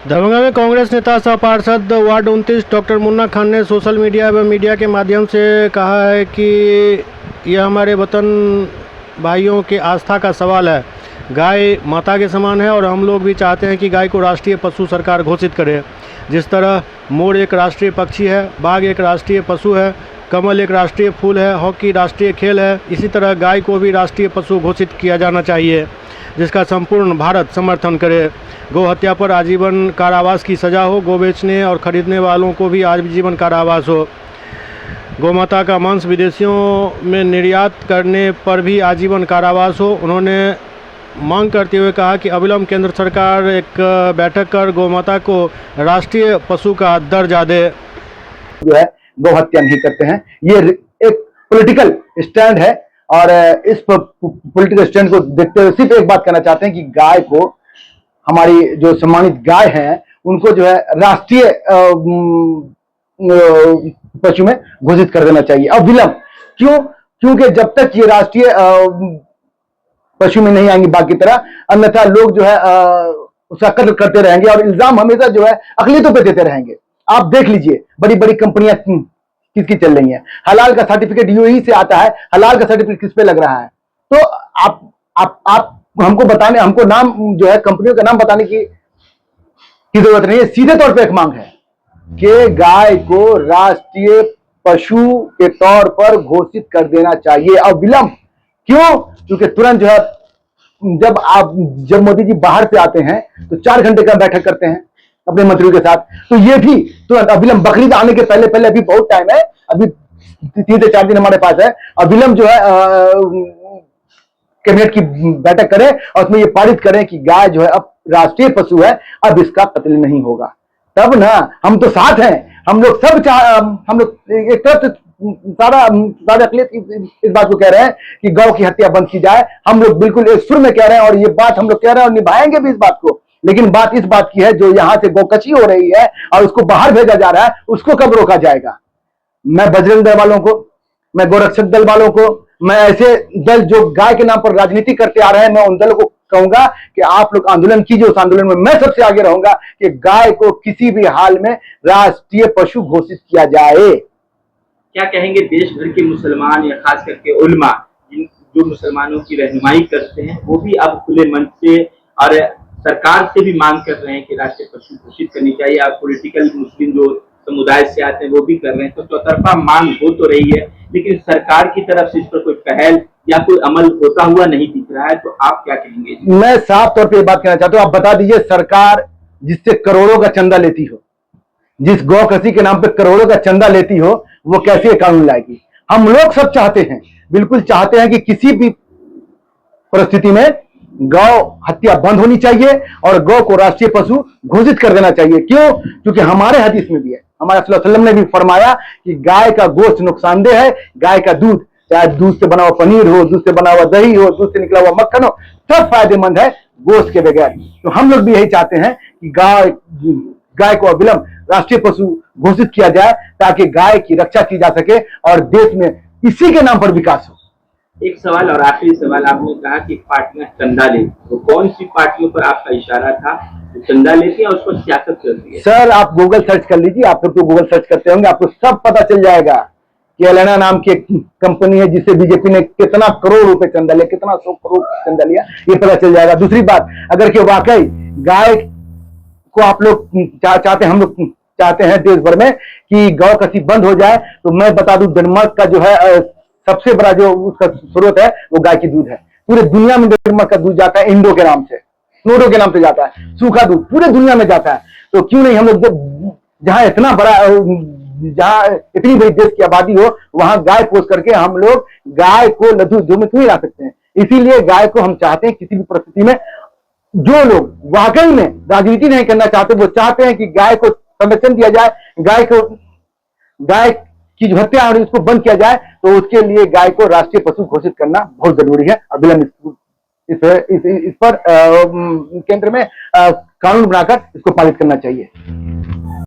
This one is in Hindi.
दरभंगा में कांग्रेस नेता सह पार्षद वार्ड 29 डॉक्टर मुन्ना खान ने सोशल मीडिया एवं मीडिया के माध्यम से कहा है कि यह हमारे वतन भाइयों के आस्था का सवाल है। गाय माता के समान है और हम लोग भी चाहते हैं कि गाय को राष्ट्रीय पशु सरकार घोषित करे। जिस तरह मोर एक राष्ट्रीय पक्षी है, बाघ एक राष्ट्रीय पशु है, कमल एक राष्ट्रीय फूल है, हॉकी राष्ट्रीय खेल है, इसी तरह गाय को भी राष्ट्रीय पशु घोषित किया जाना चाहिए, जिसका संपूर्ण भारत समर्थन करे। गौ हत्या पर आजीवन कारावास की सज़ा हो, गौ बेचने और खरीदने वालों को भी आजीवन कारावास हो, गौमाता का मांस विदेशियों में निर्यात करने पर भी आजीवन कारावास हो। उन्होंने मांग करते हुए कहा कि अविलंब केंद्र सरकार एक बैठक कर गौमाता को राष्ट्रीय पशु का दर्जा दे। जो है गौ हत्या नहीं करते हैं, ये एक पॉलिटिकल स्टैंड है और इस पॉलिटिकल स्टैंड को देखते हुए सिर्फ एक बात कहना चाहते हैं कि गाय को, हमारी जो सम्मानित गाय हैं, उनको जो है राष्ट्रीय पशु में घोषित कर देना चाहिए अविलंब। क्यों? क्योंकि जब तक ये राष्ट्रीय पशु में नहीं आएंगे बाघ की तरह, अन्यथा लोग जो है उसका कत्ल करते रहेंगे और इल्जाम हमेशा जो है अकलियतों पे देते रहेंगे। आप देख लीजिए बड़ी बड़ी कंपनियां किसकी चल रही हैं। हलाल का सर्टिफिकेट यूएई से आता है, हलाल का सर्टिफिकेट किस पे लग रहा है? तो आप हमको बताने, हमको नाम जो है कंपनियों का नाम बताने की जरूरत नहीं है। सीधे तौर पे एक मांग है कि गाय को राष्ट्रीय पशु के तौर पर घोषित कर देना चाहिए अविलंब। क्यों? क्योंकि तुरंत जो है जब मोदी जी बाहर से आते हैं तो 4 घंटे का बैठक करते हैं अपने मंत्रियों के साथ, तो ये भी तुरंत अविलंब, बकरीद आने के पहले पहले अभी बहुत टाइम है, अभी 3 से 4 दिन हमारे पास है, अविलंब जो है कैबिनेट की बैठक करें और उसमें ये पारित करें कि गाय जो है अब राष्ट्रीय पशु है, अब इसका कत्ल नहीं होगा। तब ना हम तो साथ हैं, हम लोग सब हम लोग एक तरफ से सारा अकलियत इस बात को कह रहे हैं कि गौ की हत्या बंद की जाए। हम लोग बिल्कुल एक सुर में कह रहे हैं और ये बात हम लोग कह रहे हैं और निभाएंगे भी इस बात को। लेकिन बात इस बात की है, जो यहां से गौकची हो रही है और उसको बाहर भेजा जा रहा है, उसको कब रोका जाएगा? मैं बजरंग दल वालों को, मैं गोरक्षक दल वालों को, मैं ऐसे दल जो गाय के नाम पर राजनीति करते आ रहे हैं, मैं उन दलों को कहूंगा कि आप लोग आंदोलन कीजिए। उस आंदोलन में मैं सबसे आगे रहूंगा कि गाय को किसी भी हाल में राष्ट्रीय पशु घोषित किया जाए। क्या कहेंगे देश भर के मुसलमान या खास करके उलमा जो मुसलमानों की रहनुमाई करते हैं, वो भी अब खुले मन से और सरकार से भी मांग कर रहे हैं कि राष्ट्रीय पशु घोषित करनी चाहिए। आप पॉलिटिकल मुस्लिम जो समुदाय से आते हैं वो भी कर रहे हैं, तो चौतरफा मांग हो तो रही है, लेकिन सरकार की तरफ से इस पर कोई पहल या कोई अमल होता हुआ नहीं दिख रहा है। तो आप क्या कहेंगे? मैं साफ तौर पर बात कहना चाहता हूं, आप बता दीजिए, सरकार जिससे करोड़ों का चंदा लेती हो, जिस गौ कसी के नाम पर करोड़ों का चंदा लेती हो, वो कैसे कानून लाएगी? हम लोग सब चाहते हैं, बिल्कुल चाहते हैं कि किसी भी परिस्थिति में गौ हत्या बंद होनी चाहिए और गौ को राष्ट्रीय पशु घोषित कर देना चाहिए। क्यों? क्योंकि हमारे हदीस में भी है, हमारे सल्लल्लाहु अलैहि वसल्लम ने भी फरमाया कि गाय का गोश्त नुकसानदेह है, गाय का दूध, चाहे दूध से बना हुआ पनीर हो, दूध से बना हुआ दही हो, दूध से निकला हुआ मक्खन हो, सब फायदेमंद है गोश्त के बगैर। तो हम लोग भी यही चाहते हैं कि गाय को अविलंब राष्ट्रीय पशु घोषित किया जाए ताकि गाय की रक्षा की जा सके और देश में इसी के नाम पर विकास हो। एक सवाल और आखिरी सवाल, आपने कहा कि पार्टियां चंदा लेती, तो कौन सी पार्टियों पर आपका इशारा था जो चंदा लेती है और उस पर सियासत करती है? सर, आप गूगल सर्च कर लीजिए, आप लोग तो गूगल सर्च करते होंगे, आपको सब पता चल जाएगा कि एलेना नाम की एक कंपनी है जिससे बीजेपी ने कितना करोड़ रुपए चंदा लिया, कितना 100 करोड़ चंदा लिया, ये पता चल जाएगा। दूसरी बात, अगर कि वाकई गाय को आप लोग चाहते हैं, हम लोग चाहते हैं देश भर में कि गौ कसी बंद हो जाए, तो मैं बता दूं, डेनमार्क का जो है सबसे बड़ा जो उसका स्रोत है वो गाय की दूध है। पूरे दुनिया में डेनमार्क का दूध जाता है इंडो के नाम से, स्नोडो के नाम से जाता है, सूखा दूध पूरे दुनिया में जाता है। तो क्यों नहीं हम लोग, जहां इतना बड़ा, जहां इतनी बड़ी देश की आबादी हो, वहां गाय पोस करके हम लोग गाय को लधु उद्योग में क्यों नहीं ला सकते हैं? इसीलिए गाय को हम चाहते हैं किसी भी परिस्थिति में, जो लोग वाकई में राजनीति नहीं करना चाहते, वो चाहते हैं कि गाय को संरक्षण दिया जाए, गाय की जो हत्या है उसको बंद किया जाए, तो उसके लिए गाय को राष्ट्रीय पशु घोषित करना बहुत जरूरी है। अविलंब इस पर केंद्र में कानून बनाकर इसको पारित करना चाहिए।